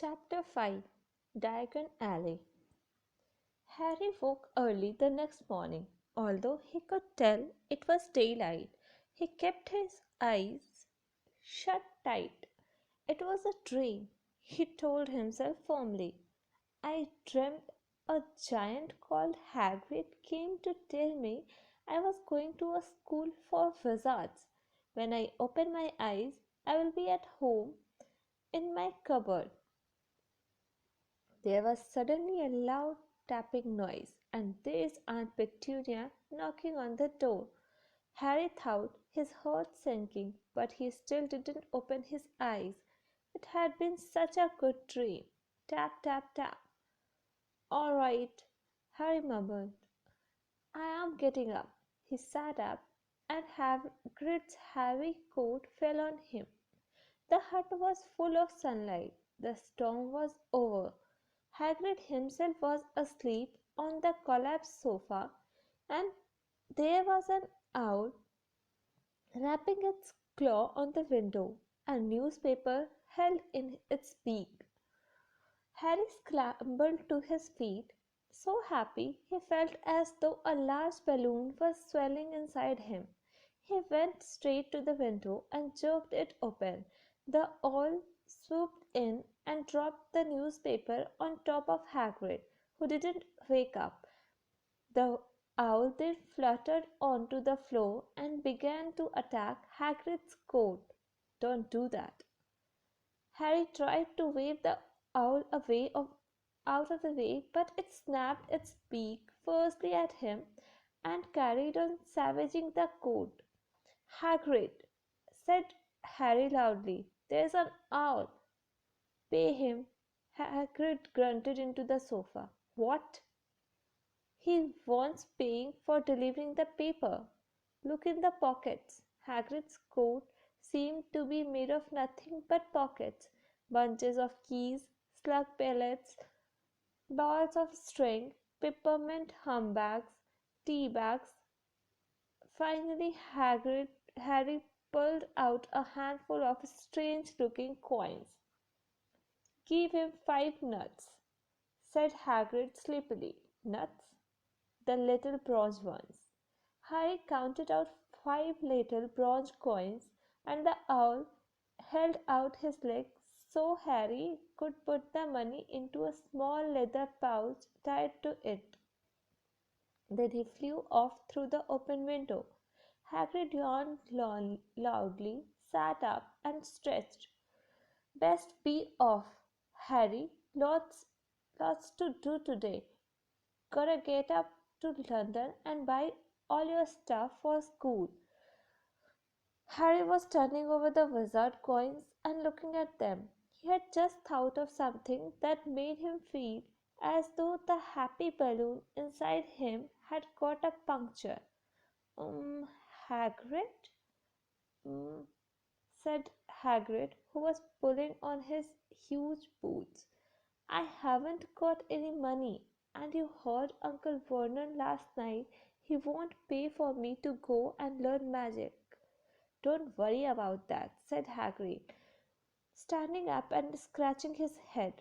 Chapter 5 Diagon Alley. Harry woke early the next morning. Although he could tell it was daylight, he kept his eyes shut tight. It was a dream, he told himself firmly. I dreamt a giant called Hagrid came to tell me I was going to a school for wizards. When I open my eyes, I will be at home in my cupboard. There was suddenly a loud tapping noise, and there's Aunt Petunia knocking on the door. Harry thought, his heart sinking, but he still didn't open his eyes. It had been such a good dream. Tap, tap, tap. All right, Harry murmured. I am getting up. He sat up, and Hagrid's heavy coat fell on him. The hut was full of sunlight. The storm was over. Hagrid himself was asleep on the collapsed sofa, and there was an owl rapping its claw on the window, a newspaper held in its beak. Harry scrambled to his feet, so happy he felt as though a large balloon was swelling inside him. He went straight to the window and jerked it open. The owl swooped in and dropped the newspaper on top of Hagrid, who didn't wake up. The owl then fluttered onto the floor and began to attack Hagrid's coat. Don't do that. Harry tried to wave the owl out of the way, but it snapped its beak fiercely at him and carried on savaging the coat. Hagrid, said Harry loudly, there's an owl. Pay him. Hagrid grunted into the sofa. What? He wants paying for delivering the paper. Look in the pockets. Hagrid's coat seemed to be made of nothing but pockets. Bunches of keys, slug pellets, balls of string, peppermint humbags, tea bags. Finally, Harry pulled out a handful of strange-looking coins. Give him 5 nuts, said Hagrid sleepily. Nuts? The little bronze ones. Harry counted out 5 little bronze coins, and the owl held out his leg so Harry could put the money into a small leather pouch tied to it. Then he flew off through the open window. Hagrid yawned loudly, sat up, and stretched. Best be off, Harry. Lots to do today. Gotta get up to London and buy all your stuff for school. Harry was turning over the wizard coins and looking at them. He had just thought of something that made him feel as though the happy balloon inside him had got a puncture. Hagrid? Um, said Hagrid, who was pulling on his huge boots. I haven't got any money, and you heard Uncle Vernon last night. He won't pay for me to go and learn magic. Don't worry about that, said Hagrid, standing up and scratching his head.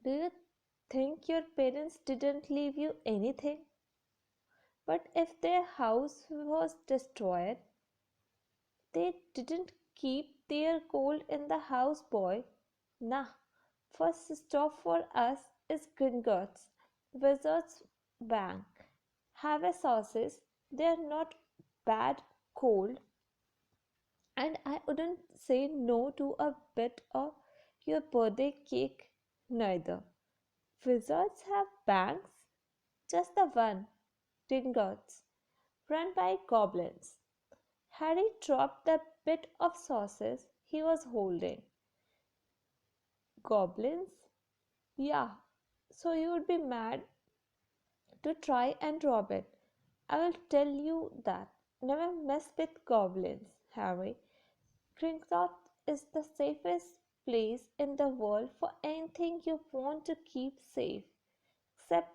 Do you think your parents didn't leave you anything? But if their house was destroyed, they didn't keep their gold in the house, boy. Nah, first stop for us is Gringotts, Wizard's Bank. Have a sauces. They're not bad cold, and I wouldn't say no to a bit of your birthday cake neither. Wizards have banks, just the one, Gringotts, run by goblins. Harry dropped the bit of sauces he was holding. Goblins? Yeah, so you would be mad to try and rob it. I will tell you that. Never mess with goblins, Harry. Gringotts is the safest place in the world for anything you want to keep safe, except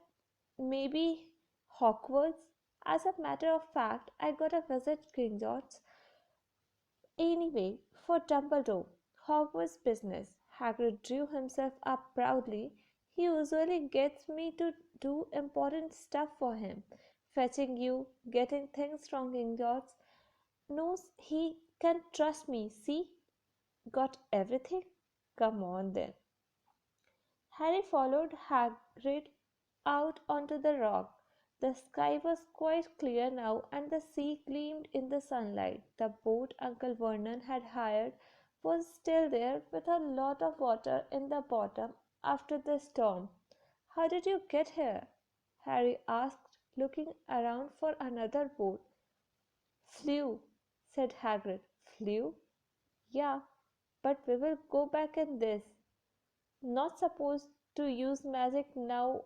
maybe Hogwarts. As a matter of fact, I got a visit Gringotts anyway for Dumbledore. Hogwarts business. Hagrid drew himself up proudly. He usually gets me to do important stuff for him. Fetching you, getting things wrong in yours. Knows he can trust me. See? Got everything? Come on then. Harry followed Hagrid out onto the rock. The sky was quite clear now and the sea gleamed in the sunlight. The boat Uncle Vernon had hired was still there with a lot of water in the bottom after the storm. How did you get here? Harry asked, looking around for another boat. Flew, said Hagrid. Flew? Yeah, but we will go back in this. Not supposed to use magic now.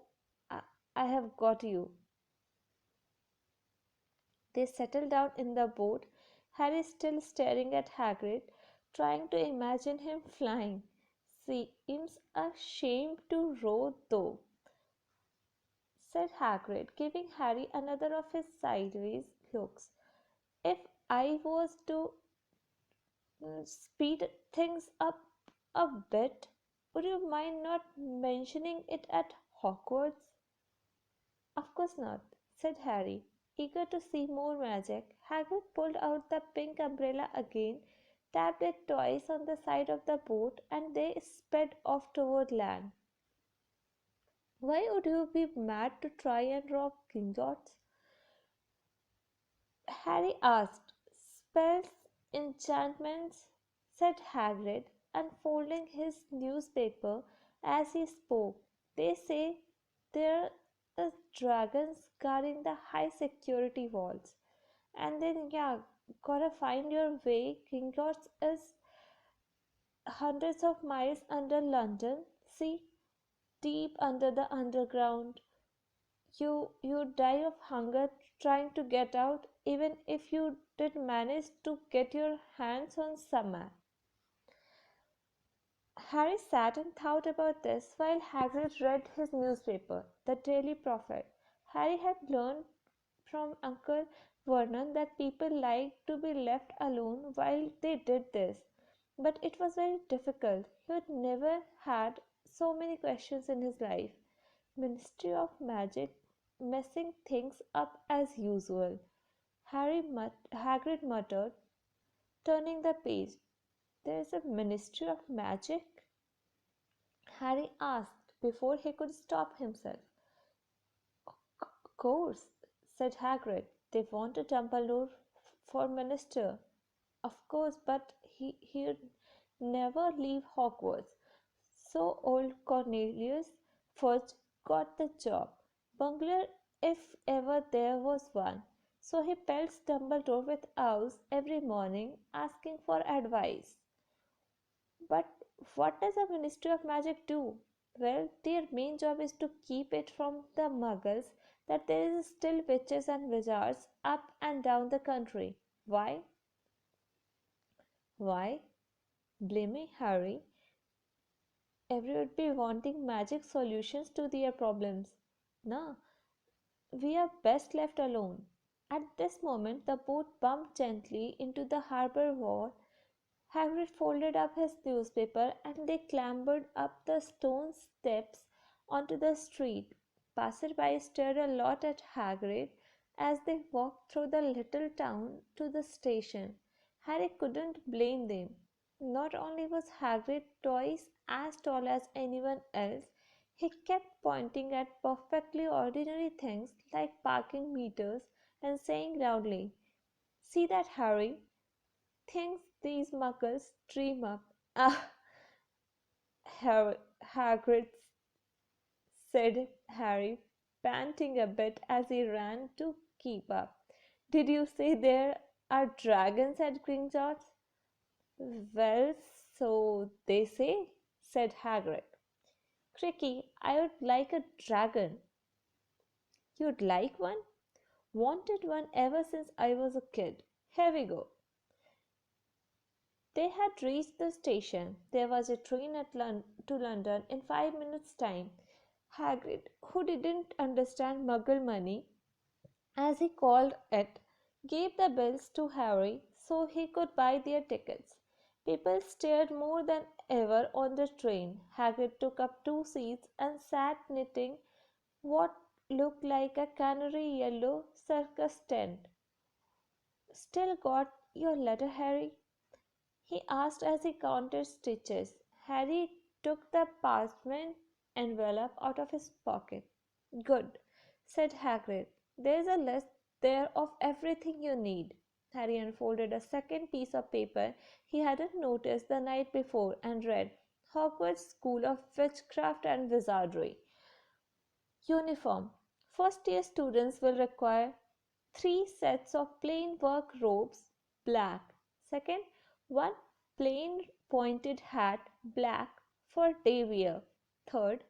I, I have got you. They settled down in the boat, Harry still staring at Hagrid, trying to imagine him flying. Seems a shame to row, though, said Hagrid, giving Harry another of his sideways looks. If I was to speed things up a bit, would you mind not mentioning it at Hogwarts? Of course not, said Harry, eager to see more magic. Hagrid pulled out the pink umbrella again, tapped it twice on the side of the boat, and they sped off toward land. Why would you be mad to try and rob Gringotts? Harry asked. Spells, enchantments, said Hagrid, unfolding his newspaper as he spoke. They say there are dragons guarding the high security walls. And then, yeah, gotta find your way. Gringotts is hundreds of miles under London. See, deep under the underground. You die of hunger trying to get out, even if you did manage to get your hands on some map. Harry sat and thought about this while Hagrid read his newspaper, the Daily Prophet. Harry had learned from Uncle Vernon that people liked to be left alone while they did this, but it was very difficult. He had never had so many questions in his life. Ministry of Magic messing things up as usual. Hagrid muttered, turning the page. There is a Ministry of Magic? Harry asked before he could stop himself. Of course, said Hagrid. They want a Dumbledore for minister. Of course, but he'd never leave Hogwarts. So old Cornelius Fudge got the job. Bungler if ever there was one. So he pelts Dumbledore with owls every morning, asking for advice. But what does a Ministry of Magic do? Well, their main job is to keep it from the muggles that there is still witches and wizards up and down the country. Why? Why? Blaming Harry. Everyone would be wanting magic solutions to their problems. No, we are best left alone. At this moment, the boat bumped gently into the harbour wall. Hagrid folded up his newspaper and they clambered up the stone steps onto the street. Passersby stared a lot at Hagrid as they walked through the little town to the station. Harry couldn't blame them. Not only was Hagrid twice as tall as anyone else, he kept pointing at perfectly ordinary things like parking meters and saying loudly, "See that, Harry? Things these muggles dream up." Ah, Hagrid, said Harry, panting a bit as he ran to keep up. Did you say there are dragons at Gringotts? Well, so they say, said Hagrid. Cricky, I would like a dragon. You'd like one? Wanted one ever since I was a kid. Here we go. They had reached the station. There was a train to London in 5 minutes' time. Hagrid, who didn't understand Muggle money, as he called it, gave the bills to Harry so he could buy their tickets. People stared more than ever on the train. Hagrid took up two seats and sat knitting what looked like a canary yellow circus tent. "Still got your letter, Harry?" he asked as he counted stitches. Harry took the parchment envelope out of his pocket. "Good," said Hagrid. "There's a list there of everything you need." Harry unfolded a second piece of paper he hadn't noticed the night before and read, "Hogwarts School of Witchcraft and Wizardry. Uniform. First year students will require 3 sets of plain work robes, black. Second, one plain pointed hat, black, for day wear. Third,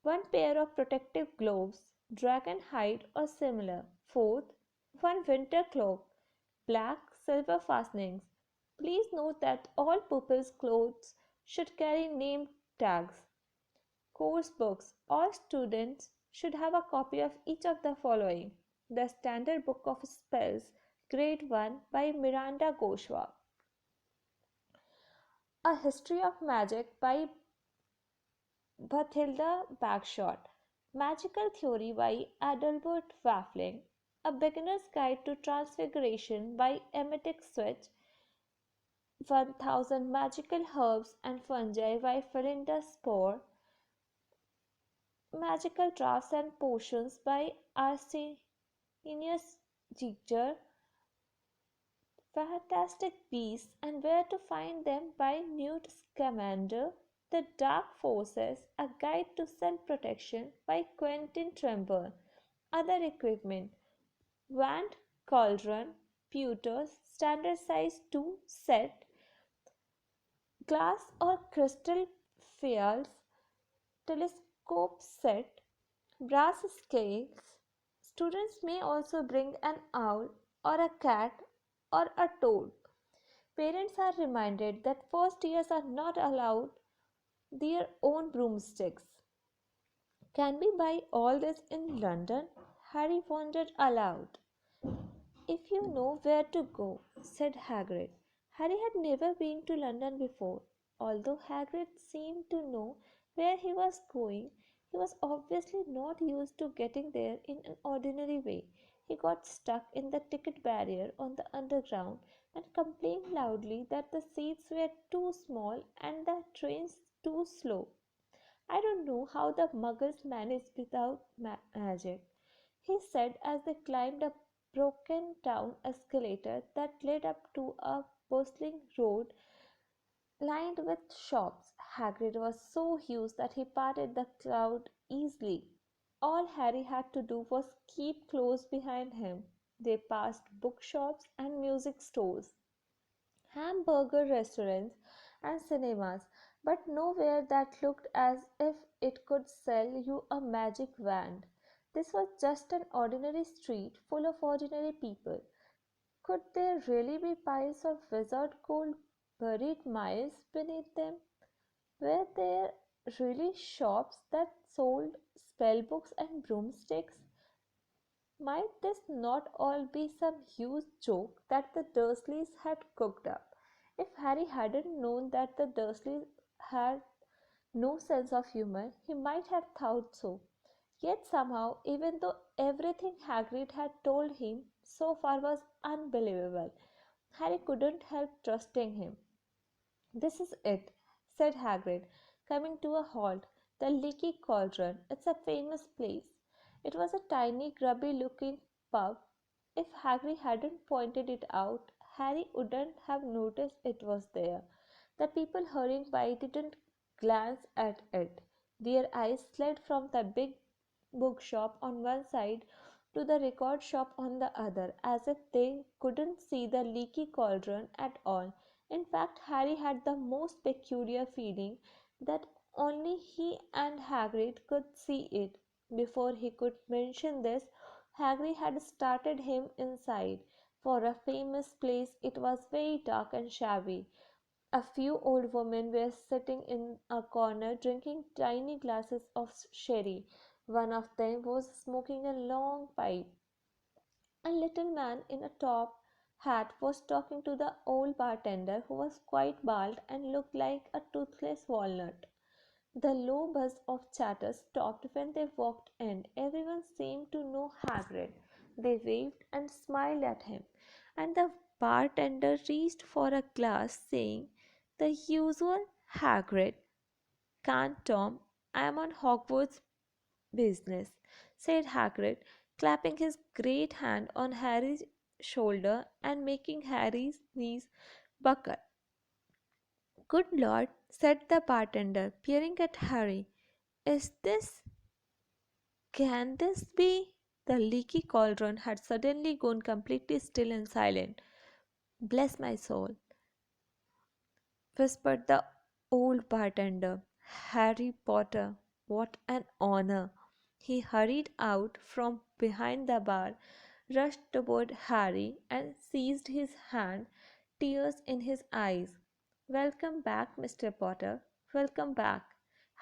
one pair of protective gloves, dragon hide or similar. Fourth, one winter cloak, black, silver fastenings. Please note that all pupils' clothes should carry name tags. Course books. All students should have a copy of each of the following: The Standard Book of Spells, Grade 1 by Miranda Goswami. A History of Magic by Bathilda Bagshot. Magical Theory by Adalbert Waffling. A Beginner's Guide to Transfiguration by Emetic Switch. 1000 Magical Herbs and Fungi by Felinda Spore. Magical Drafts and Potions by Arsenius Giger. Fantastic Beasts and Where to Find Them by Newt Scamander. The Dark Forces, A Guide to Self-Protection by Quentin Trimble. Other equipment: Wand, Cauldron, Pewters, Standard Size 2 set, Glass or Crystal Phials, Telescope set, Brass scales. Students may also bring an owl or a cat or a toad. Parents are reminded that first years are not allowed their own broomsticks. Can we buy all this in London? Harry wondered aloud. "If you know where to go," said Hagrid. Harry had never been to London before. Although Hagrid seemed to know where he was going, he was obviously not used to getting there in an ordinary way. He got stuck in the ticket barrier on the Underground and complained loudly that the seats were too small and the trains too slow. "I don't know how the Muggles manage without magic," he said as they climbed a broken down escalator that led up to a bustling road lined with shops. Hagrid was so huge that he parted the crowd easily. All Harry had to do was keep close behind him. They passed bookshops and music stores, hamburger restaurants, and cinemas, but nowhere that looked as if it could sell you a magic wand. This was just an ordinary street full of ordinary people. Could there really be piles of wizard gold buried miles beneath them? Were there really shops that sold spellbooks and broomsticks? Might this not all be some huge joke that the Dursleys had cooked up? If Harry hadn't known that the Dursleys had no sense of humor, he might have thought so. Yet somehow, even though everything Hagrid had told him so far was unbelievable, Harry couldn't help trusting him. "This is it," said Hagrid, coming to a halt. "The Leaky Cauldron. It's a famous place." It was a tiny, grubby-looking pub. If Hagrid hadn't pointed it out, Harry wouldn't have noticed it was there. The people hurrying by didn't glance at it. Their eyes slid from the big bookshop on one side to the record shop on the other, as if they couldn't see the Leaky Cauldron at all. In fact, Harry had the most peculiar feeling that only he and Hagrid could see it. Before he could mention this, Hagrid had started him inside. For a famous place, it was very dark and shabby. A few old women were sitting in a corner drinking tiny glasses of sherry. One of them was smoking a long pipe. A little man in a top hat was talking to the old bartender who was quite bald and looked like a toothless walnut. The low buzz of chatter stopped when they walked in. Everyone seemed to know Hagrid. They waved and smiled at him, and the bartender reached for a glass, saying, "The usual Hagrid. Can't Tom? I am on Hogwarts business," said Hagrid, clapping his great hand on Harry's shoulder and making Harry's knees buckle. "Good Lord," said the bartender, peering at Harry. "Is this Can this be?" The leaky cauldron had suddenly gone completely still and silent. "Bless my soul," whispered the old bartender. "Harry Potter, what an honor!" He hurried out from behind the bar, rushed toward Harry, and seized his hand, tears in his eyes. "Welcome back, Mr. Potter. Welcome back."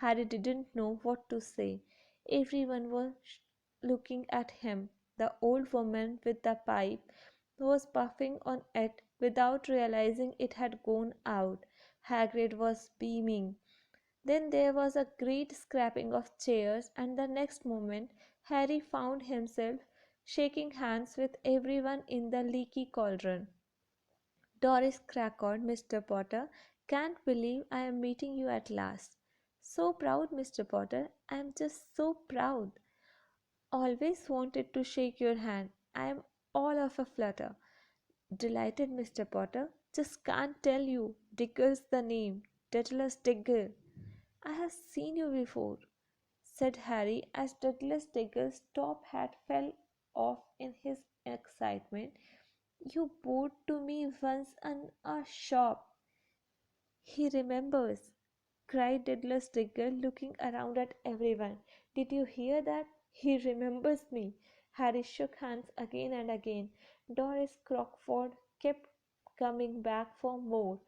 Harry didn't know what to say. Everyone was looking at him. The old woman with the pipe was puffing on it without realizing it had gone out. Hagrid was beaming. Then there was a great scraping of chairs, and the next moment Harry found himself shaking hands with everyone in the leaky cauldron. "Doris crackled, Mr. Potter. Can't believe I am meeting you at last. So proud, Mr. Potter. I am just so proud. Always wanted to shake your hand. I am all of a flutter." "Delighted, Mr. Potter. Just can't tell you. Diggle's the name. Daedalus Diggle." "I have seen you before," said Harry as Douglas Diggle's top hat fell off in his excitement. "You bowed to me once in a shop." "He remembers!" cried Douglas Diggle, looking around at everyone. "Did you hear that? He remembers me." Harry shook hands again and again. Doris Crockford kept coming back for more.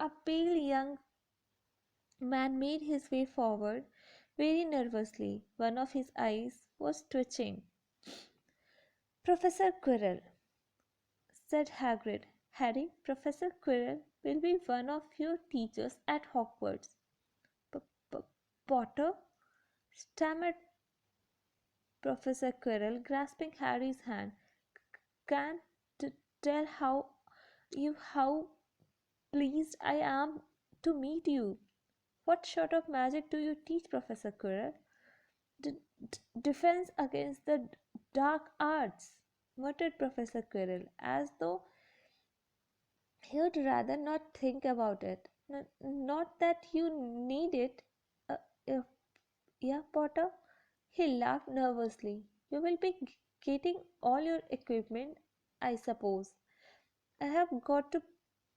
A pale young man made his way forward very nervously. One of his eyes was twitching. "Professor Quirrell," said Hagrid. "Harry, Professor Quirrell will be one of your teachers at Hogwarts." "Potter?" stammered Professor Quirrell, grasping Harry's hand. "Can't tell how pleased I am to meet you. What sort of magic do you teach, Professor Quirrell?" D- Defense against the dark arts," muttered Professor Quirrell, as though he'd rather not think about it. Not that you need it, uh, uh, yeah, Potter." He laughed nervously. "You will be getting all your equipment, I suppose." "I have got to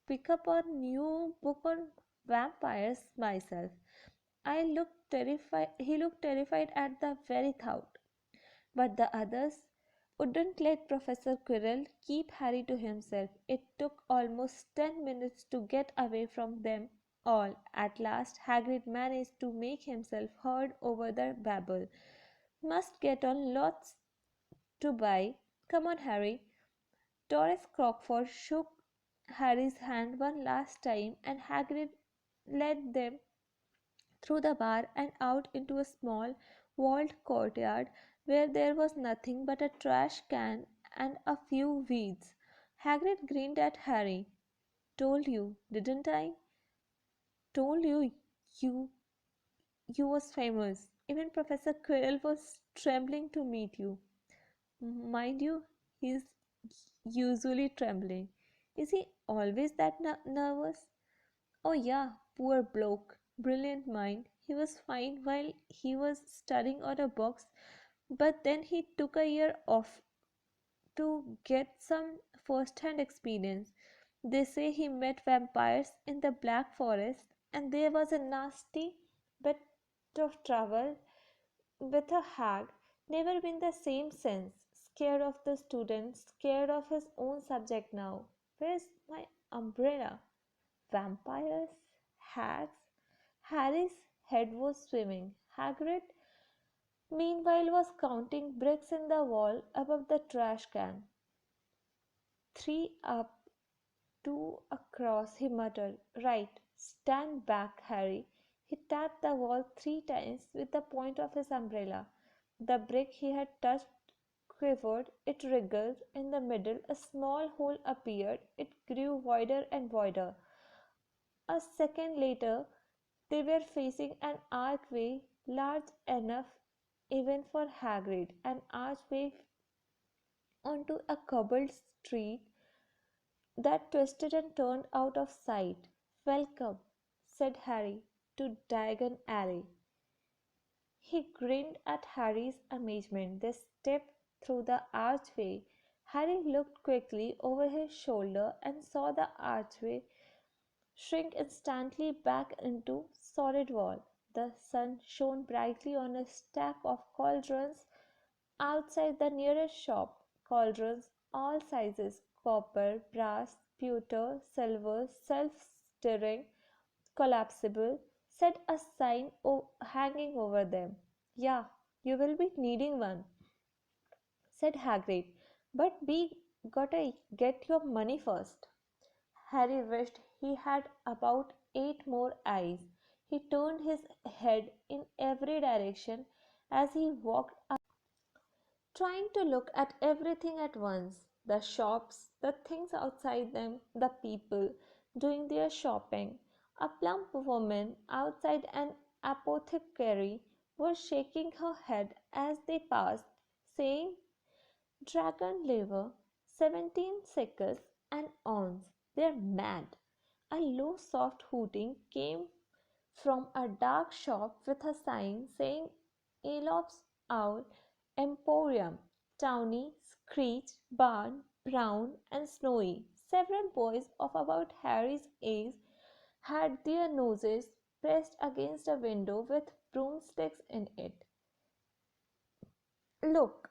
pick up a new book on vampires myself." He looked terrified at the very thought. But the others wouldn't let Professor Quirrell keep Harry to himself. It took almost 10 minutes to get away from them all. At last Hagrid managed to make himself heard over the babble. "Must get on lots to buy. Come on, Harry." Doris Crockford shook Harry's hand one last time, and Hagrid led them through the bar and out into a small walled courtyard where there was nothing but a trash can and a few weeds. Hagrid grinned at Harry. "Told you, didn't I? Told you you was famous. Even Professor Quirrell was trembling to meet you." "Mind you, he's usually trembling." "Is he always that nervous?" "Oh, yeah, poor bloke. Brilliant mind. He was fine while he was studying on a box, but then he took a year off to get some first-hand experience. They say he met vampires in the Black Forest, and there was a nasty bit of trouble with a hag. Never been the same since. Scared of the students, scared of his own subject now. Where's my umbrella? Vampires? Hags?" Harry's head was swimming. Hagrid, meanwhile, was counting bricks in the wall above the trash can. Three up, two across, he muttered. Right, stand back, Harry. He tapped the wall 3 times with the point of his umbrella. The brick he had touched quivered, it wriggled. In the middle, a small hole appeared. It grew wider and wider. A second later, they were facing an archway large enough even for Hagrid, an archway onto a cobbled street that twisted and turned out of sight. Welcome, said Harry, to Diagon Alley. He grinned at Harry's amazement. They stepped through the archway. Harry looked quickly over his shoulder and saw the archway shrink instantly back into solid wall. The sun shone brightly on a stack of cauldrons outside the nearest shop. Cauldrons all sizes, copper, brass, pewter, silver, self-stirring, collapsible, said a sign hanging over them. Yeah, you will be needing one, said Hagrid, but we gotta get your money first. Harry wished he had about 8 more eyes. He turned his head in every direction as he walked up, trying to look at everything at once: the shops, the things outside them, the people doing their shopping. A plump woman outside an apothecary was shaking her head as they passed, saying, "Dragon liver, 17 seconds an ounce. They're mad." A low, soft hooting came from a dark shop with a sign saying Aesop's Owl Emporium. Tawny, Screech, Barn, Brown, and Snowy, several boys of about Harry's age, had their noses pressed against a window with broomsticks in it. "Look,"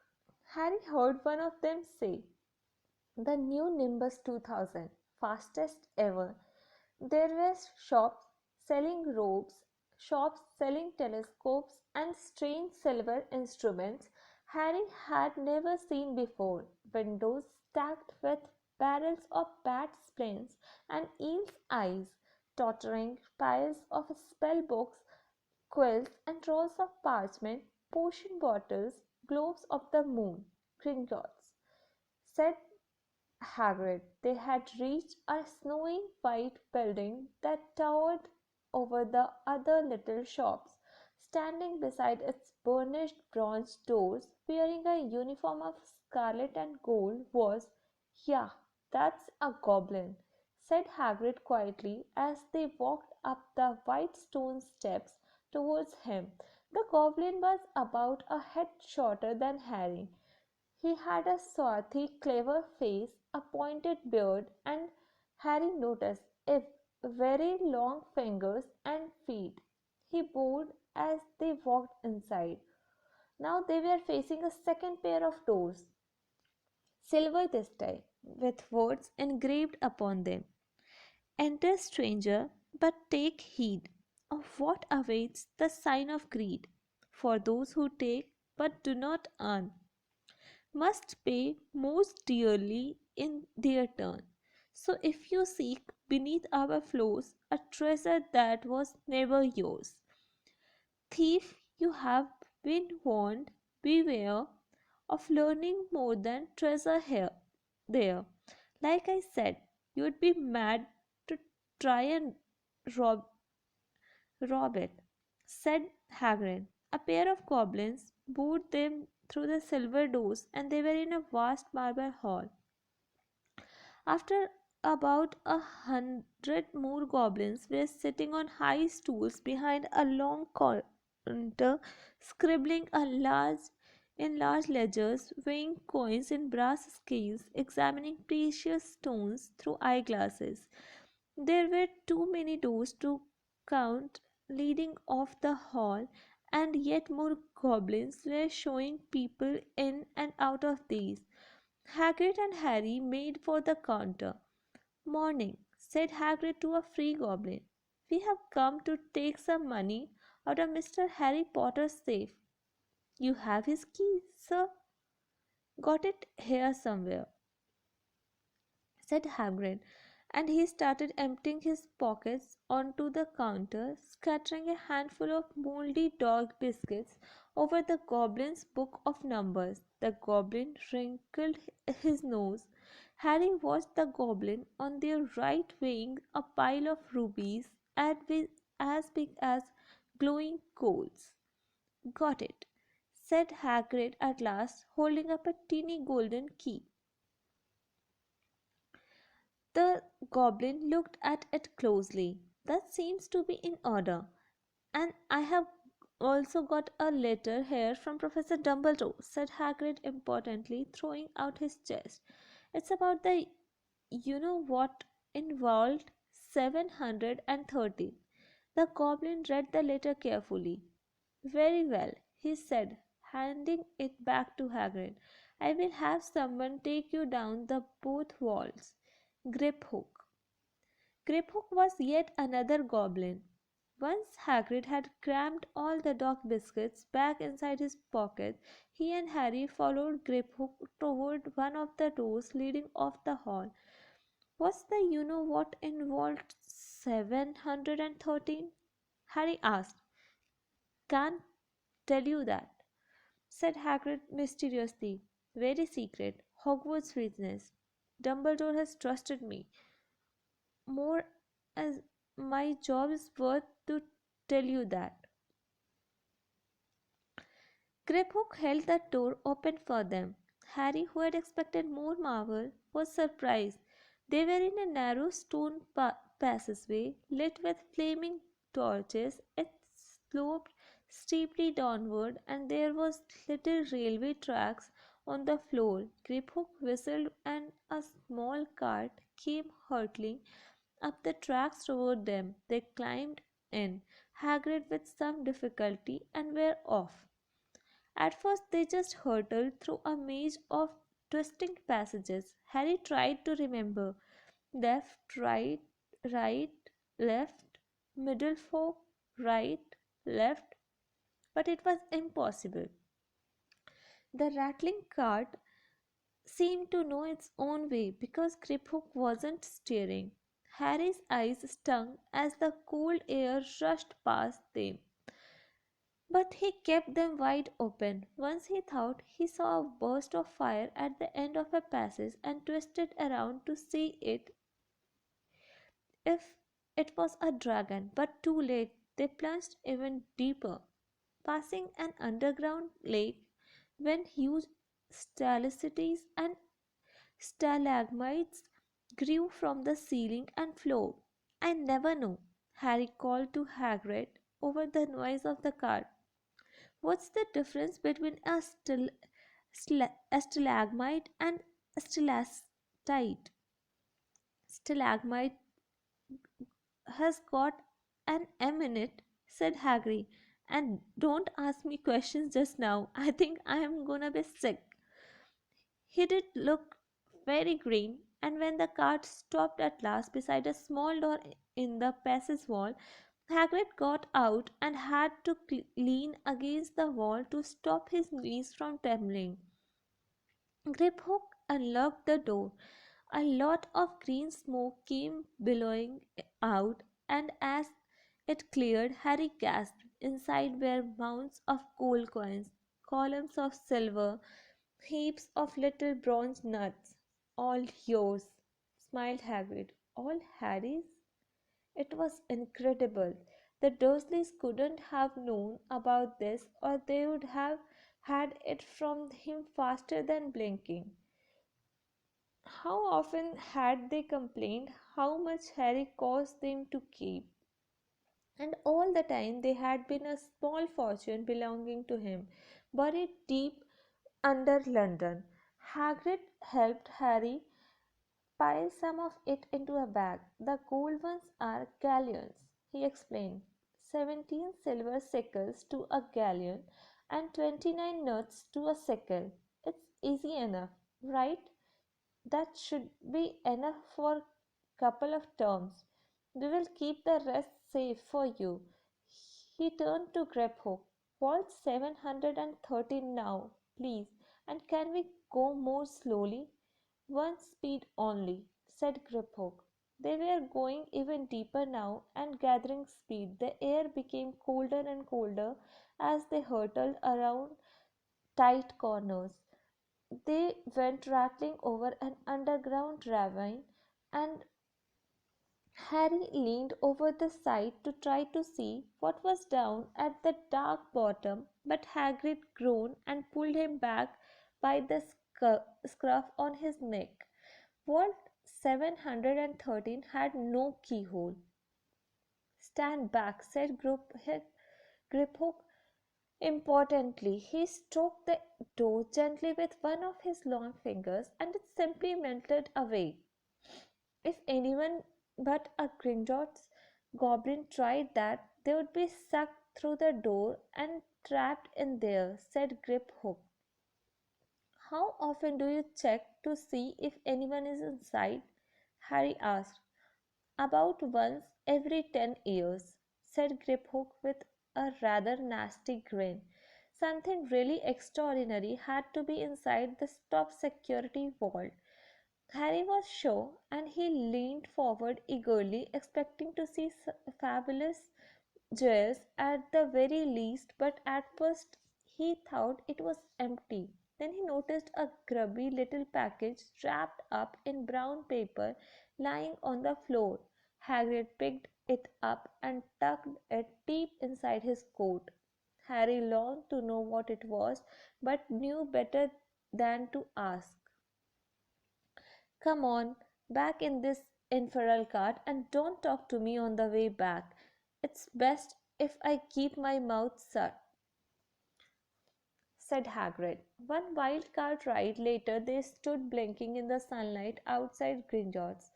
Harry heard one of them say, "the new Nimbus 2000, fastest ever." There were selling robes, shops selling telescopes and strange silver instruments Harry had never seen before, windows stacked with barrels of bat splints and eels' eyes, tottering piles of spell books, quills and rolls of parchment, potion bottles, globes of the moon, gringotts. Said Hagrid. They had reached a snowy white building that towered over the other little shops. Standing beside its burnished bronze doors, wearing a uniform of scarlet and gold, was, "Yeah, that's a goblin," said Hagrid quietly as they walked up the white stone steps towards him. The goblin was about a head shorter than Harry. He had a swarthy, clever face, a pointed beard, and Harry noticed very long fingers and feet. He bowed as they walked inside. Now they were facing a second pair of doors, silver this time, with words engraved upon them. "Enter, stranger, but take heed of what awaits the sign of greed. For those who take but do not earn must pay most dearly in their turn. So if you seek beneath our floors a treasure that was never yours, thief, you have been warned, beware of learning more than treasure here there. Like I said, you'd be mad to try and rob rob it," said Hagrid. A pair of goblins bowed them through the silver doors, and they were in a vast marble hall. After about 100 more goblins were sitting on high stools behind a long counter, scribbling in large ledgers, weighing coins in brass scales, examining precious stones through eyeglasses. There were too many doors to count leading off the hall, and yet more goblins were showing people in and out of these. Hagrid and Harry made for the counter. "Morning," said Hagrid to a free goblin. "We have come to take some money out of Mr. Harry Potter's safe." "You have his key, sir?" "Got it here somewhere." said Hagrid, and he started emptying his pockets onto the counter, scattering a handful of moldy dog biscuits over the goblin's book of numbers. The goblin wrinkled his nose. Harry watched the goblin on their right weighing a pile of rubies as big as glowing coals. Got it, said Hagrid at last, holding up a teeny golden key. The goblin looked at it closely. That seems to be in order. And I have also got a letter here from Professor Dumbledore, said Hagrid importantly, throwing out his chest. It's about the you know what in Vault 713. The goblin read the letter carefully. Very well, he said, handing it back to Hagrid. I will have someone take you down the both walls. Griphook. Griphook was yet another goblin. Once Hagrid had crammed all the dog biscuits back inside his pocket, he and Harry followed Griphook toward one of the doors leading off the hall. What's the you know what in Vault 713? Harry asked. Can't tell you that, said Hagrid mysteriously. Very secret. Hogwarts business. Dumbledore has trusted me more as my job is worth to tell you that. Griphook held the door open for them. Harry, who had expected more marvel, was surprised. They were in a narrow stone passageway lit with flaming torches. It sloped steeply downward, and there was little railway tracks on the floor. Griphook whistled, and a small cart came hurtling up the tracks toward them. They climbed in, Hagrid with some difficulty, and were off. At first, they just hurtled through a maze of twisting passages. Harry tried to remember left, right, left, middle fork, right, left, but it was impossible. The rattling cart seemed to know its own way because Griphook wasn't steering. Harry's eyes stung as the cold air rushed past them. But he kept them wide open. Once he thought he saw a burst of fire at the end of a passage and twisted around to see if it was a dragon, but too late. They plunged even deeper, passing an underground lake when huge stalactites and stalagmites grew from the ceiling and floor. I never know, Harry called to Hagrid over the noise of the cart. What's the difference between a stalagmite and a stalactite? Stalagmite has got an M in it, said Hagrid. And don't ask me questions just now. I think I am gonna be sick. He did look very green, and when the cart stopped at last beside a small door in the passage wall, Hagrid got out and had to lean against the wall to stop his knees from trembling. Griphook unlocked the door. A lot of green smoke came billowing out, and as it cleared, Harry gasped. Inside were mounds of gold coins, columns of silver, heaps of little bronze nuts. All yours, smiled Hagrid. All Harry's? It was incredible. The Dursleys couldn't have known about this, or they would have had it from him faster than blinking. How often had they complained how much Harry caused them to keep? And all the time they had been a small fortune belonging to him, buried deep under London. Hagrid helped Harry pile some of it into a bag. The gold ones are galleons, he explained. 17 silver sickles to a galleon and 29 nuts to a sickle. It's easy enough, right? That should be enough for a couple of terms. We will keep the rest safe for you. He turned to Griphook. Vault 713 now, please. And can we go more slowly? One speed only, said Griphook. They were going even deeper now and gathering speed. The air became colder and colder as they hurtled around tight corners. They went rattling over an underground ravine, and Harry leaned over the side to try to see what was down at the dark bottom, but Hagrid groaned and pulled him back by the scruff on his neck. Vault 713 had no keyhole. "Stand back," said Griphook importantly. He stroked the door gently with one of his long fingers, and it simply melted away. If anyone but a Gringotts goblin tried that, they would be sucked through the door and trapped in there, said Griphook. "How often do you check to see if anyone is inside?" Harry asked. "About once every 10 years," said Griphook with a rather nasty grin. Something really extraordinary had to be inside the top security vault. Harry was sure, and he leaned forward eagerly, expecting to see fabulous jewels at the very least, but at first he thought it was empty. Then he noticed a grubby little package wrapped up in brown paper lying on the floor. Hagrid picked it up and tucked it deep inside his coat. Harry longed to know what it was, but knew better than to ask. "Come on, back in this infernal cart, and don't talk to me on the way back. It's best if I keep my mouth shut," said Hagrid. One wild cart ride later, they stood blinking in the sunlight outside Gringotts.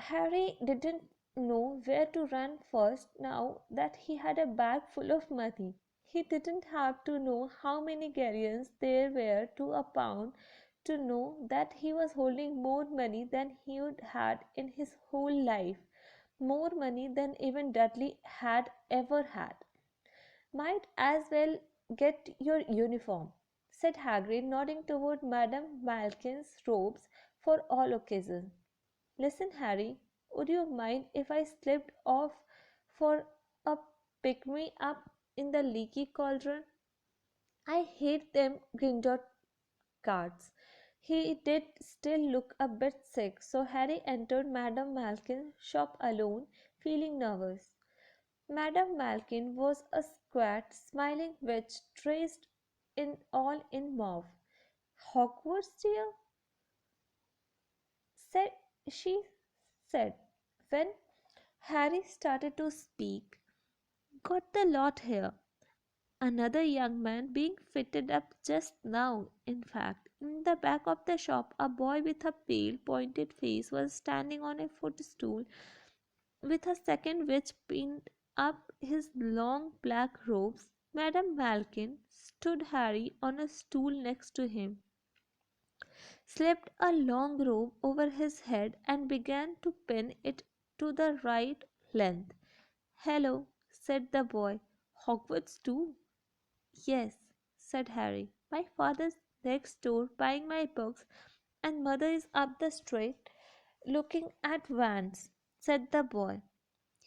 Harry didn't know where to run first now that he had a bag full of money. He didn't have to know how many galleons there were to a pound to know that he was holding more money than he would had in his whole life, more money than even Dudley had ever had. "Might as well get your uniform," said Hagrid, nodding toward Madame Malkin's robes for all occasions. "Listen, Harry, would you mind if I slipped off for a pick-me-up in the leaky cauldron? I hate them Gringotts cards." He did still look a bit sick, so Harry entered Madame Malkin's shop alone, feeling nervous. Madame Malkin was a squat, smiling witch dressed in mauve. "Hogwarts, dear?" said she said. When Harry started to speak, "Got the lot here. Another young man being fitted up just now. In fact, in the back of the shop, a boy with a pale, pointed face was standing on a footstool with a second witch pinned up his long black robes." Madame Malkin stood Harry on a stool next to him, slipped a long robe over his head, and began to pin it to the right length. "Hello," said the boy. "Hogwarts too?" "Yes," said Harry. "My father's next door buying my books, and mother is up the street looking at Vans," said the boy.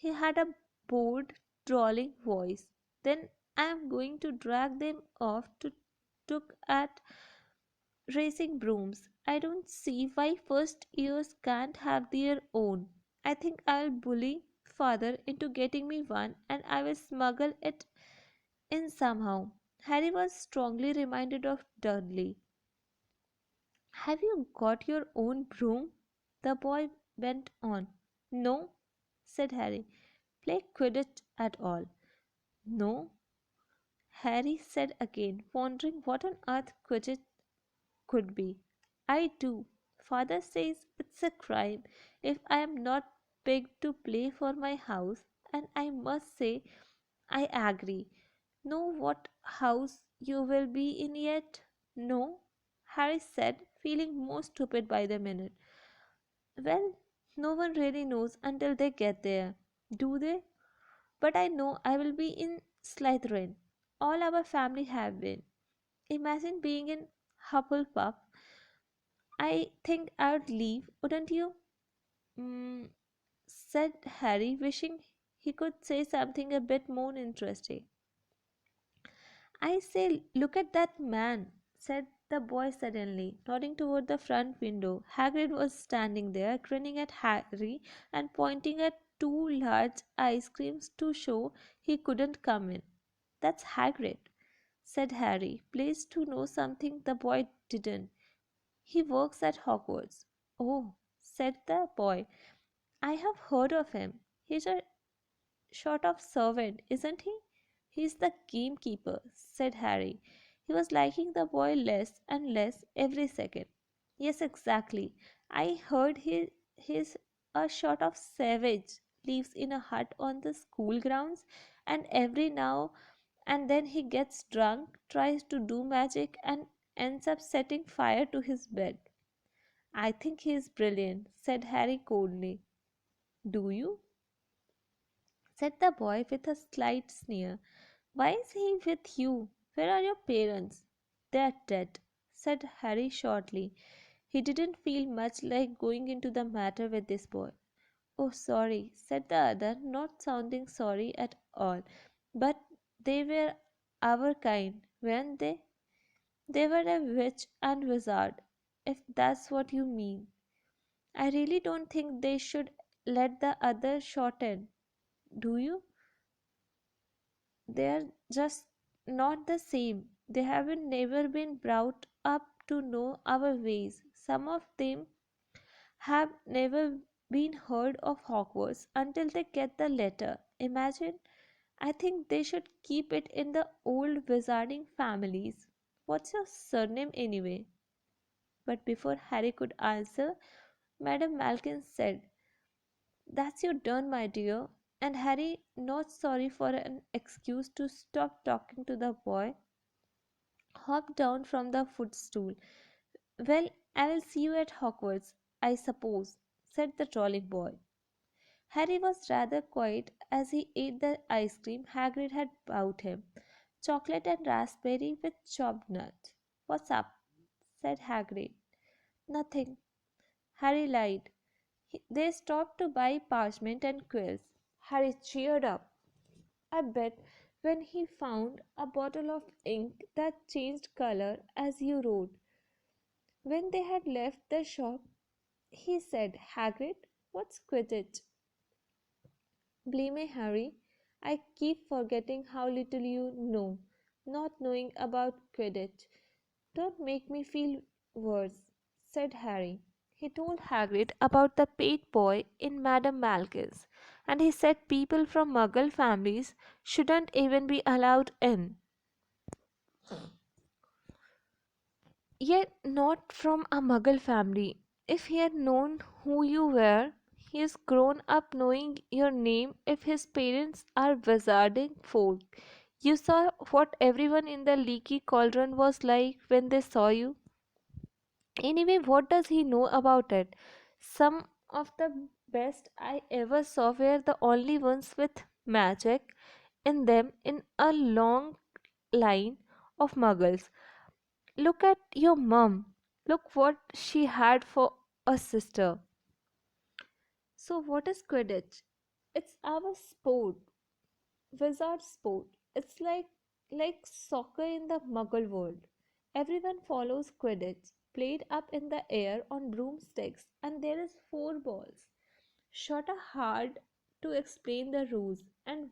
He had a bored, drawling voice. "Then I am going to drag them off to look at racing brooms. I don't see why first years can't have their own. I think I'll bully father into getting me one, and I will smuggle it in somehow." Harry was strongly reminded of Dudley. "Have you got your own broom?" the boy went on. "No," said Harry. "Play Quidditch at all?" "No," Harry said again, wondering what on earth Quidditch could be. "I do. Father says it's a crime if I am not picked to play for my house, and I must say I agree. Know what house you will be in yet?" "No," Harry said, feeling more stupid by the minute. "Well, no one really knows until they get there, do they? But I know I will be in Slytherin. All our family have been. Imagine being in Hufflepuff. I think I'd leave, wouldn't you?" Mm, said Harry, wishing he could say something a bit more interesting. I say, look at that man, said the boy suddenly, nodding toward the front window. Hagrid was standing there, grinning at Harry and pointing at two large ice creams to show he couldn't come in. That's Hagrid, said Harry, pleased to know something the boy didn't. He works at Hogwarts. Oh, said the boy, I have heard of him. He's a sort of servant, isn't he? He's the gamekeeper, said Harry. He was liking the boy less and less every second. Yes, exactly. I heard he's a sort of savage, lives in a hut on the school grounds, and every now and then he gets drunk, tries to do magic, and ends up setting fire to his bed. I think he is brilliant, said Harry coldly. Do you? Said the boy with a slight sneer. Why is he with you? Where are your parents? They're dead, said Harry shortly. He didn't feel much like going into the matter with this boy. Oh, sorry, said the other, not sounding sorry at all. But they were our kind, weren't they? They were a witch and wizard, if that's what you mean. I really don't think they should let the other shorten, do you? They're just not the same. They haven't never been brought up to know our ways. Some of them have never been heard of Hogwarts until they get the letter. Imagine. I think they should keep it in the old wizarding families. What's your surname anyway? But before Harry could answer, Madame Malkin said, That's your turn, my dear. And Harry, not sorry for an excuse to stop talking to the boy, hopped down from the footstool. Well, I will see you at Hogwarts, I suppose, said the trolling boy. Harry was rather quiet as he ate the ice cream Hagrid had bought him, chocolate and raspberry with chopped nuts. What's up? Said Hagrid. Nothing. Harry lied. They stopped to buy parchment and quills. Harry cheered up. I bet when he found a bottle of ink that changed color as you wrote. When they had left the shop, he said, Hagrid, what's Quidditch? Blame Harry. I keep forgetting how little you know, not knowing about Quidditch. Don't make me feel worse, said Harry. He told Hagrid about the paid boy in Madame Malkin's, and he said people from Muggle families shouldn't even be allowed in. Yet not from a Muggle family. If he had known who you were, he is grown up knowing your name if his parents are wizarding folk. You saw what everyone in the leaky cauldron was like when they saw you. Anyway, what does he know about it? Some of the best I ever saw were the only ones with magic in them in a long line of muggles. Look at your mum. Look what she had for a sister. So, what is Quidditch? It's our sport, wizard sport. It's like soccer in the Muggle world. Everyone follows Quidditch, played up in the air on broomsticks, and there is four balls. Shot a hard to explain the rules. And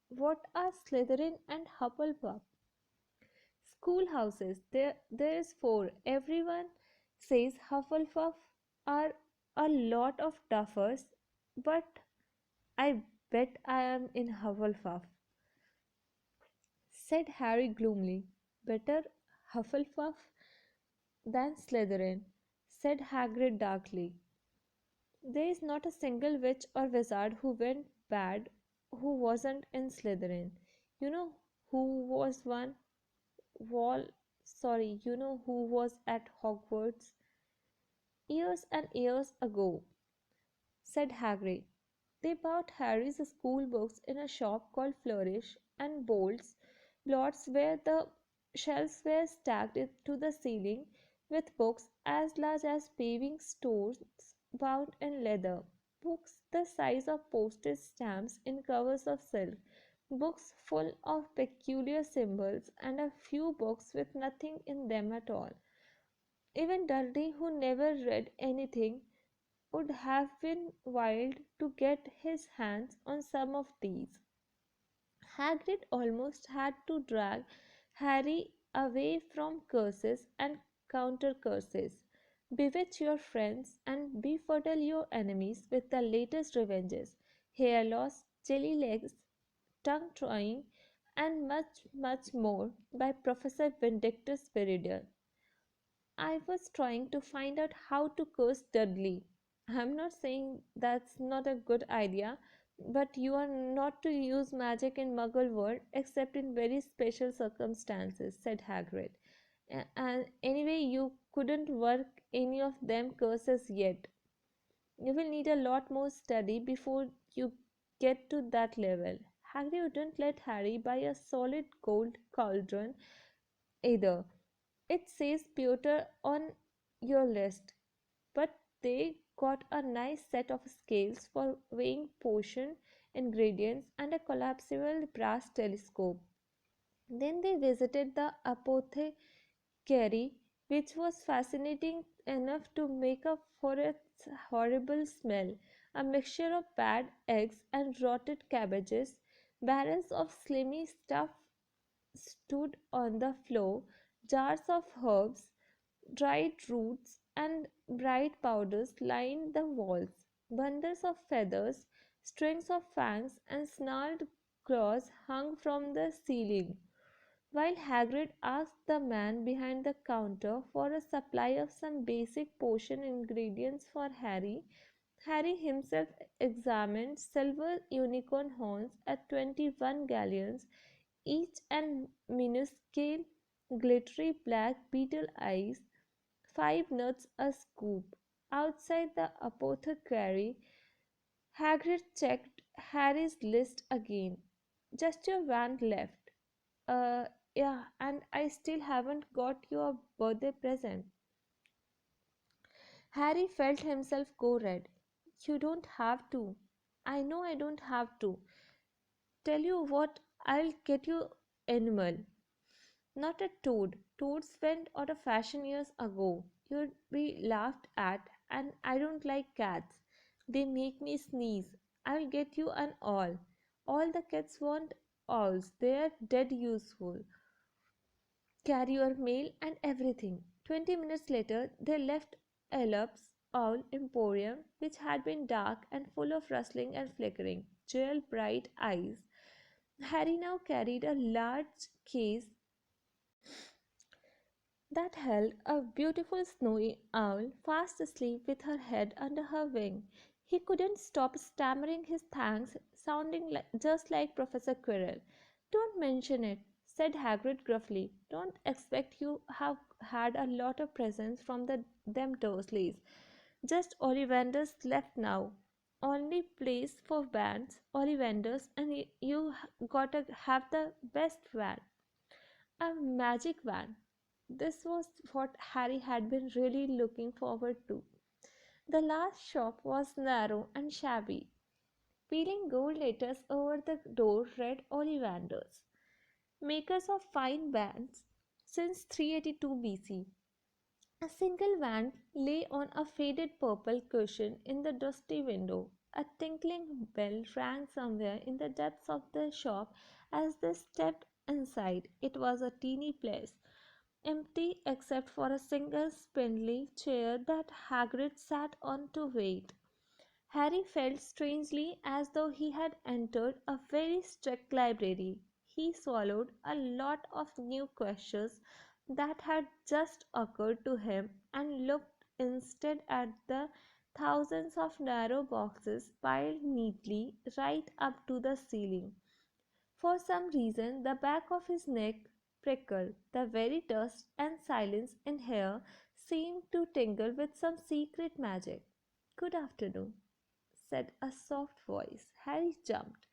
what are Slytherin and Hufflepuff? Schoolhouses. There is four. Everyone says Hufflepuff are a lot of duffers, but I bet I am in Hufflepuff, said Harry gloomily. Better Hufflepuff than Slytherin, said Hagrid darkly. There is not a single witch or wizard who went bad who wasn't in Slytherin. You know who was one? Wall. Sorry, you know who was at Hogwarts? Years and years ago, said Hagrid. They bought Harry's school books in a shop called Flourish and Bolt's, lots where the shelves were stacked to the ceiling with books as large as paving stones bound in leather. books the size of postage stamps in covers of silk, books full of peculiar symbols, and a few books with nothing in them at all. Even Dudley, who never read anything, would have been wild to get his hands on some of these. Hagrid almost had to drag Harry away from curses and counter curses. Bewitch your friends and befuddle your enemies with the latest revenges, hair loss, jelly legs, tongue trying, and much, much more by Professor Vindictus Viridian. I was trying to find out how to curse Dudley. I'm not saying that's not a good idea, but you are not to use magic in Muggle world except in very special circumstances, said Hagrid. And anyway, you couldn't work any of them curses yet. You will need a lot more study before you get to that level. Hagrid wouldn't let Harry buy a solid gold cauldron either. It says pewter on your list, but they got a nice set of scales for weighing potion ingredients and a collapsible brass telescope. Then they visited the apothecary, which was fascinating enough to make up for its horrible smell, a mixture of bad eggs and rotted cabbages. Barrels of slimy stuff stood on the floor, jars of herbs, dried roots, and bright powders lined the walls. Bundles of feathers, strings of fangs, and snarled claws hung from the ceiling. While Hagrid asked the man behind the counter for a supply of some basic potion ingredients for Harry, Harry himself examined silver unicorn horns at 21 galleons each and minuscule glittery black beetle eyes, 5 nuts a scoop. Outside the apothecary, Hagrid checked Harry's list again. Just your wand left. Uh, yeah, and I still haven't got your birthday present. Harry felt himself go red. You don't have to. I know I don't have to. Tell you what, I'll get you animal. Not a toad. Toads went out of fashion years ago. You'd be laughed at, and I don't like cats. They make me sneeze. I'll get you an owl. All the cats want owls. They're dead useful. Carry your mail and everything. 20 minutes later, they left Elop's Owl Emporium, which had been dark and full of rustling and flickering, jewel bright eyes. Harry now carried a large case that held a beautiful snowy owl fast asleep with her head under her wing. He couldn't stop stammering his thanks, sounding just like Professor Quirrell. "Don't mention it," said Hagrid gruffly. "Don't expect you have had a lot of presents from them Dursleys. Just Ollivanders left now. Only place for bands, Ollivanders, and you gotta have the best van. A magic van." This was what Harry had been really looking forward to. The last shop was narrow and shabby. Peeling gold letters over the door read Ollivanders, makers of fine bands since 382 BC. A single wand lay on a faded purple cushion in the dusty window. A tinkling bell rang somewhere in the depths of the shop as they stepped inside. It was a teeny place, empty except for a single spindly chair that Hagrid sat on to wait. Harry felt strangely as though he had entered a very strict library. He swallowed a lot of new questions that had just occurred to him and looked instead at the thousands of narrow boxes piled neatly right up to the ceiling. For some reason, the back of his neck prickled. The very dust and silence in here seemed to tingle with some secret magic. "Good afternoon," said a soft voice. Harry jumped.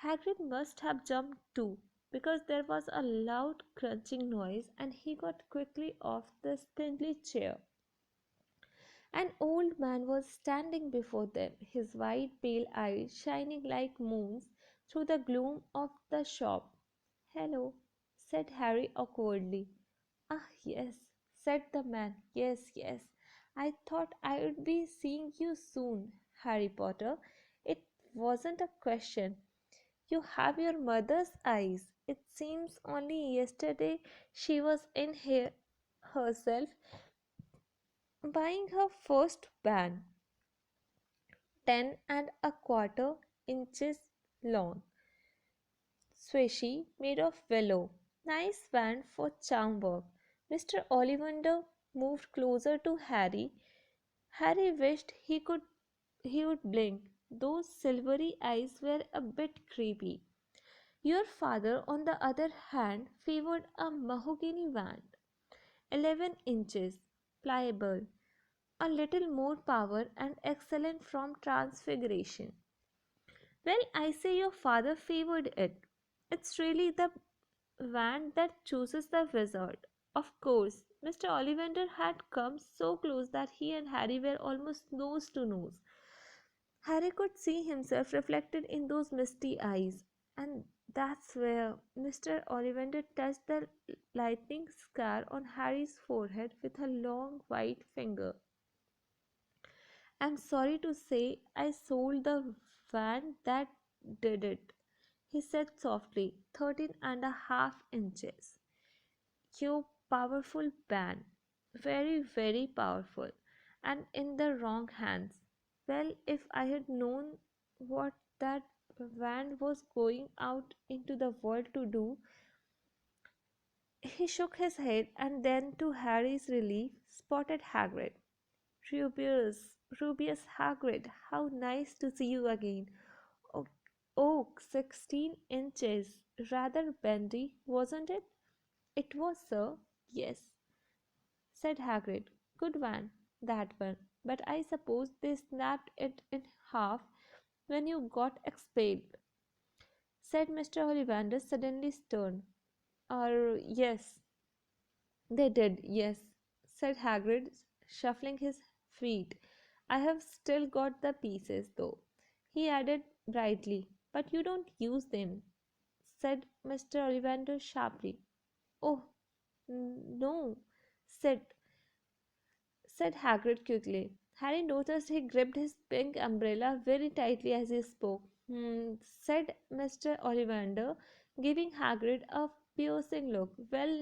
Hagrid must have jumped too, because there was a loud crunching noise and he got quickly off the spindly chair. An old man was standing before them, his wide pale eyes shining like moons through the gloom of the shop. "Hello," said Harry awkwardly. "Ah, yes," said the man. "Yes, yes. I thought I would be seeing you soon, Harry Potter. It wasn't a question. You have your mother's eyes. It seems only yesterday she was in here herself buying her first band, 10 1/4 inches long, swishy, made of willow. Nice band for charm work." Mr. Ollivander moved closer to Harry. Harry wished he would blink. Those silvery eyes were a bit creepy. "Your father, on the other hand, favored a mahogany wand, 11 inches, pliable, a little more power, and excellent from transfiguration." "Well, I say your father favored it. It's really the wand that chooses the wizard." Of course, Mr. Ollivander had come so close that he and Harry were almost nose to nose. Harry could see himself reflected in those misty eyes, and that's where Mr. Ollivander touched the lightning scar on Harry's forehead with a long white finger. "I'm sorry to say I sold the van that did it," he said softly. 13 1/2 inches. You powerful ban. Very, very powerful. And in the wrong hands. Well, if I had known what that wand was going out into the world to do. He shook his head, and then, to Harry's relief, spotted Hagrid. Rubius Hagrid, how nice to see you again. O- Oak, 16 inches. Rather bendy, wasn't it?" "It was, sir." "Yes," said Hagrid. "Good one, that one. But I suppose they snapped it in half when you got expelled," said Mr. Ollivander, suddenly stern. Yes, they did, yes," said Hagrid, shuffling his feet. "I have still got the pieces, though," he added brightly. "But you don't use them," said Mr. Ollivander sharply. "Oh, no," said Hagrid quickly. Harry noticed he gripped his pink umbrella very tightly as he spoke. Said Mr. Ollivander, giving Hagrid a piercing look. "Well,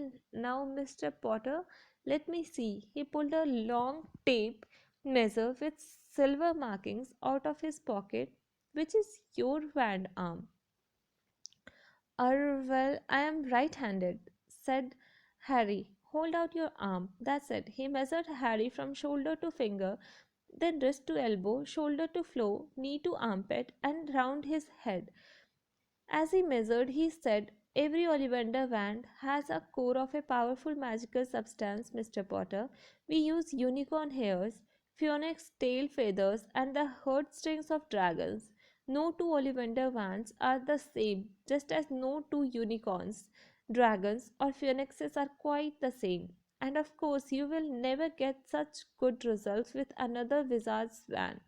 now, Mr. Potter, let me see." He pulled a long tape measure with silver markings out of his pocket. "Which is your wand arm?" Well, I am right-handed," said Harry. "Hold out your arm. That's it." He measured Harry from shoulder to finger, then wrist to elbow, shoulder to floor, knee to armpit, and round his head. As he measured, he said, "Every Ollivander wand has a core of a powerful magical substance, Mr. Potter. We use unicorn hairs, phoenix tail feathers, and the heartstrings of dragons. No two Ollivander wands are the same, just as no two unicorns, dragons, or phoenixes are quite the same. And of course, you will never get such good results with another wizard's wand."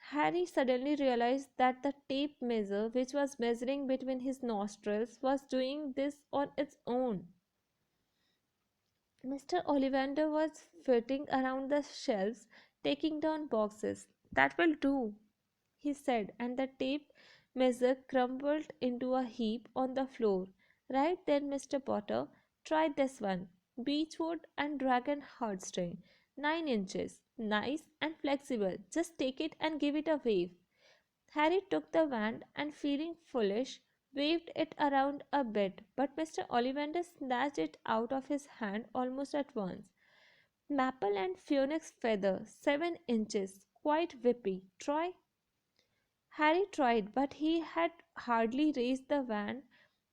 Harry suddenly realized that the tape measure, which was measuring between his nostrils, was doing this on its own. Mr. Ollivander was flitting around the shelves, taking down boxes. "That will do," he said, and the tape measure crumbled into a heap on the floor. "Right then, Mr. Potter, try this one. Beechwood and dragon heartstring, 9 inches. Nice and flexible. Just take it and give it a wave." Harry took the wand and, feeling foolish, waved it around a bit, but Mr. Ollivander snatched it out of his hand almost at once. "Maple and phoenix feather, 7 inches. Quite whippy. Try." Harry tried, but he had hardly raised the wand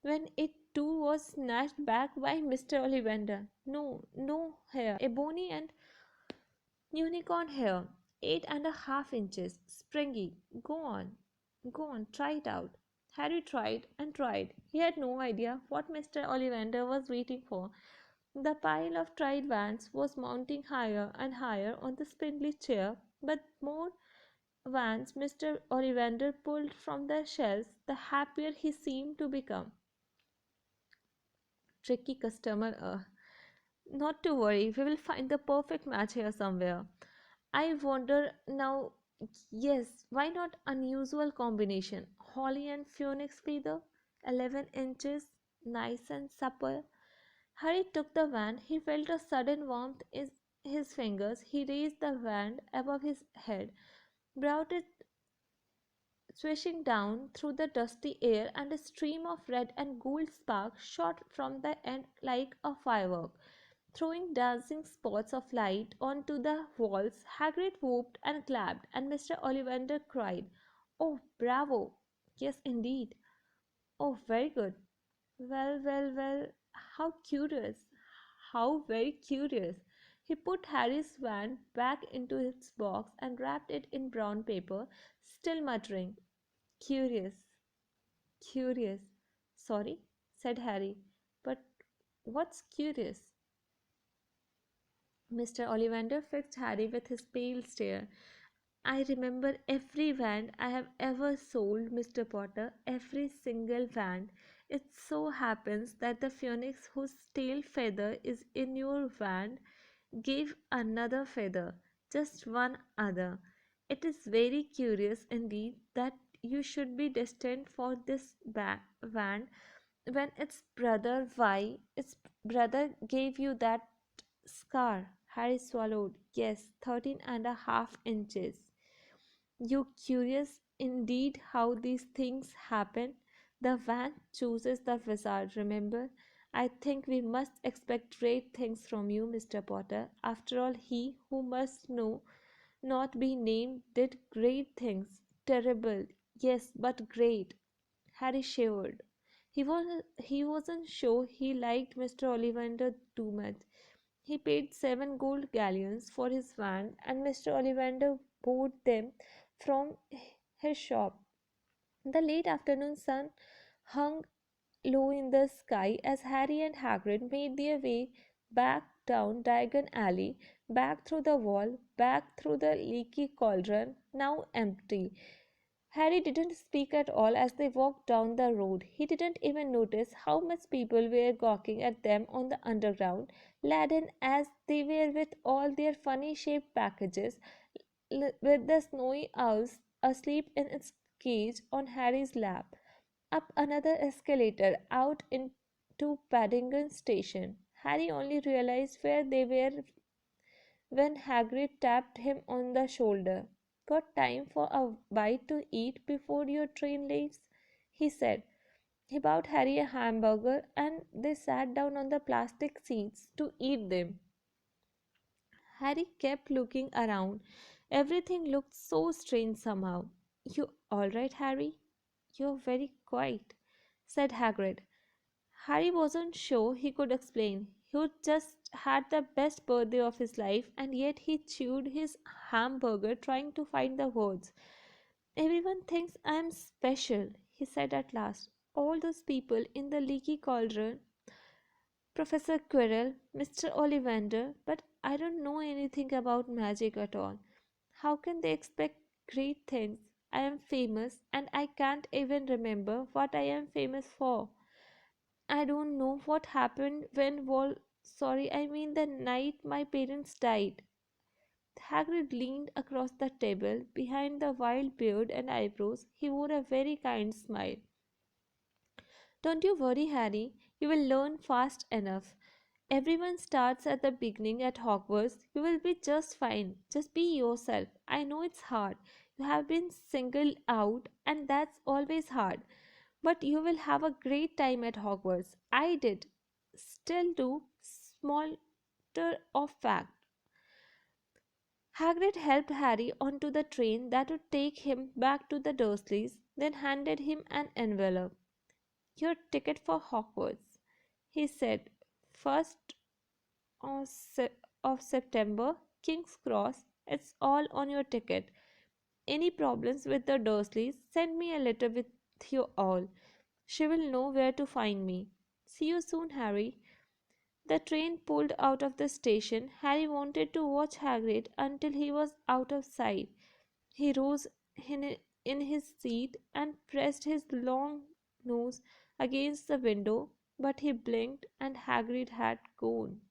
when it too was snatched back by Mr. Ollivander. "No, no hair. Ebony and unicorn hair, 8 1/2 inches. Springy. Go on, try it out." Harry tried and tried. He had no idea what Mr. Ollivander was waiting for. The pile of tried vans was mounting higher and higher on the spindly chair, but more vans Mr. Ollivander pulled from the shelves, the happier he seemed to become. Tricky customer, not to worry, we will find the perfect match here somewhere. I wonder now, yes, why not unusual combination? Holly and phoenix feather, 11 inches, nice and supple. Harry took the wand. He felt a sudden warmth in his fingers. He raised the wand above his head, brought it swishing down through the dusty air, and a stream of red and gold sparks shot from the end like a firework, throwing dancing spots of light onto the walls. Hagrid whooped and clapped, and Mr. Ollivander cried, "Oh, bravo! Yes, indeed! Oh, very good! Well, well, well, how curious! How very curious!" He put Harry's wand back into its box and wrapped it in brown paper, still muttering, "Curious, curious." "Sorry," said Harry, "but what's curious?" Mr. Ollivander fixed Harry with his pale stare. "I remember every wand I have ever sold, Mr. Potter, every single wand. It so happens that the phoenix whose tail feather is in your wand gave another feather, just one other. It is very curious indeed that you should be destined for this wand when its brother gave you that scar." Harry swallowed. "Yes, 13.5 inches. You curious indeed how these things happen. The van chooses the wizard, remember? I think we must expect great things from you, Mr. Potter. After all, he who must know not be named did great things. Terrible, yes, but great." Harry shivered. He wasn't sure he liked Mr. Ollivander too much. He paid 7 gold galleons for his wand, and Mr. Ollivander bought them from his shop. The late afternoon sun hung low in the sky as Harry and Hagrid made their way back down Diagon Alley, back through the wall, back through the leaky cauldron, now empty. Harry didn't speak at all as they walked down the road. He didn't even notice how much people were gawking at them on the underground, laden as they were with all their funny shaped packages, with the snowy owl asleep in its cage on Harry's lap. Up another escalator, out into Paddington Station. Harry only realized where they were when Hagrid tapped him on the shoulder. "Got time for a bite to eat before your train leaves?" he said. He bought Harry a hamburger and they sat down on the plastic seats to eat them. Harry kept looking around. Everything looked so strange somehow. "You all right, Harry? You're very quiet," said Hagrid. Harry wasn't sure he could explain. He just had the best birthday of his life, and yet he chewed his hamburger trying to find the words. "Everyone thinks I am special," he said at last. "All those people in the leaky cauldron, Professor Quirrell, Mr. Ollivander, but I don't know anything about magic at all. How can they expect great things? I am famous, and I can't even remember what I am famous for. I don't know what happened when I mean the night my parents died." Hagrid leaned across the table. Behind the wild beard and eyebrows, he wore a very kind smile. "Don't you worry, Harry. You will learn fast enough. Everyone starts at the beginning at Hogwarts. You will be just fine. Just be yourself. I know it's hard. You have been singled out, and that's always hard. But you will have a great time at Hogwarts. I did. Still do. Small of fact." Hagrid helped Harry onto the train that would take him back to the Dursleys, then handed him an envelope. "Your ticket for Hogwarts," he said. "First of, of September, King's Cross. It's all on your ticket. Any problems with the Dursleys, send me a letter with you all. She will know where to find me. See you soon, Harry." The train pulled out of the station. Harry wanted to watch Hagrid until he was out of sight. He rose in his seat and pressed his long nose against the window, but he blinked and Hagrid had gone.